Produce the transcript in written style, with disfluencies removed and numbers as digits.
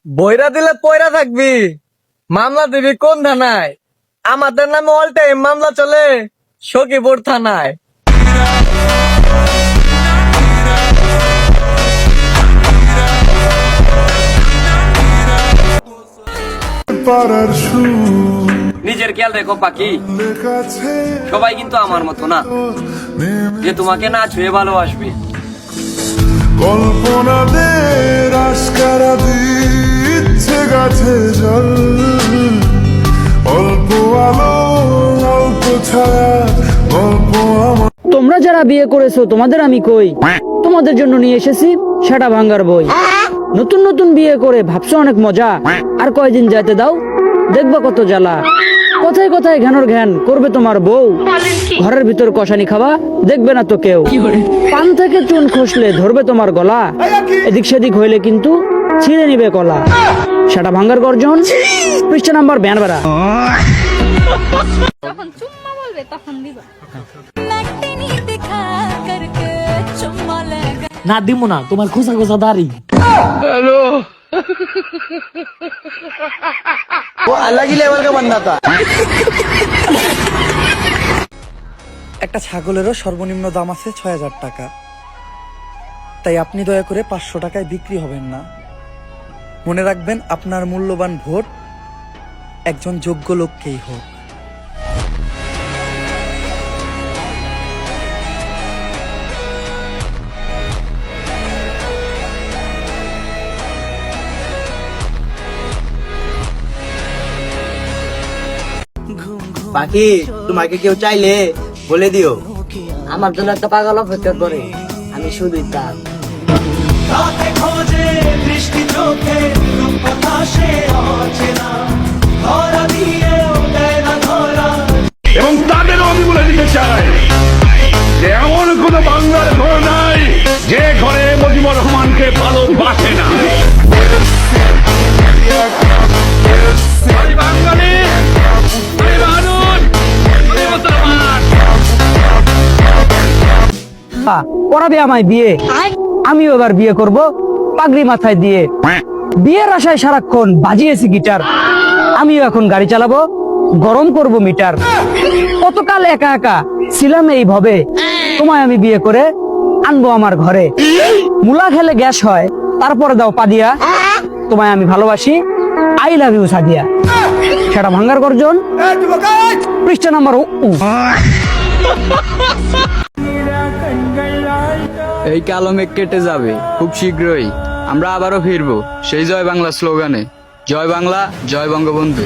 বইরা দিলে পয়রা থাকবি। মামলা দিবি কোন থানায়? আমাদের নামে অল টাইম মামলা চলে সখীপুর থানায়। নিজের খেয়াল রেখো পাখি, সবাই কিন্তু আমার মতো না যে তোমাকে না ছুঁয়ে ভালোবাসবে। কল্পনাদের আস্কারা দিচ্ছে গাছে জল, অল্প আলো অল্প ছায়া গল্প আমার। তোমরা যারা বিয়ে করেছো তোমাদের আমি কই, তোমাদের জন্য নিয়ে এসেছি সেটা ভাঙ্গার বই। নতুন নতুন বিয়ে করে ভাবছো অনেক মজা, আর কয়দিন যাইতে দাও দেখবা কত জ্বালা। কোথায় কোথায় ঘ্যানোর ঘ্যান করবে তোমার বউ, ঘরের ভিতর কষানি খাওয়া দেখবে না তো কেউ। পান থেকে চুন খসলে ধরবে তোমার গলা, এদিক সেদিক হইলে কিন্তু ছিঁড়ে নিবে কলা। সেটা ভাঙ্গার গর্জন, পৃষ্ঠা নাম্বার 42। যখন চুম্মা বলবে তখন দিবা। না দিব না, তোমার খোসা খোসা দাড়ি। একটা ছাগলেরও সর্বনিম্ন দাম আছে ৬,০০০ টাকা। তাই আপনি দয়া করে ৫০০ টাকায় বিক্রি হবেন না। মনে রাখবেন, আপনার মূল্যবান ভোট একজন যোগ্য লোককেই হোক। বাকি তোমাকে কেউ চাইলে বলে দিও। আমার জন্য একটা পাগল অপেক্ষা করে, আমি শুধুই তার। এবং তাদেরও আমি বলে দিতে চাই যে এমন কোন বাংলার ঘর নাই যে ঘরে মুজিবুর রহমানকে ভালোবাসে না। করাবে আমায় বিয়ে, আমিও এবার বিয়ে করব পাগড়ি মাথায় দিয়ে। বিয়ের আশায় সারাক্ষণ বাজিয়েছি গিটার, আমিও এখন গাড়ি চালাবো, গরম করব মিটার। কতকাল একা একা ছিলাম এই ভবে, তোমায় আমি বিয়ে করে আনবো আমার ঘরে। মুলা খেলে গ্যাস হয়, তারপরে দাও পাদিয়া, তোমায় আমি ভালোবাসি, আই লাভ ইউ সাদিয়া। সেটা ভাঙ্গার গর্জন, পৃষ্ঠা নাম্বার 2। এই কালো মেঘ কেটে যাবে খুব শীঘ্রই, আমরা আবারও ফিরবো সেই জয় বাংলা স্লোগানে। জয় বাংলা, জয় বঙ্গবন্ধু।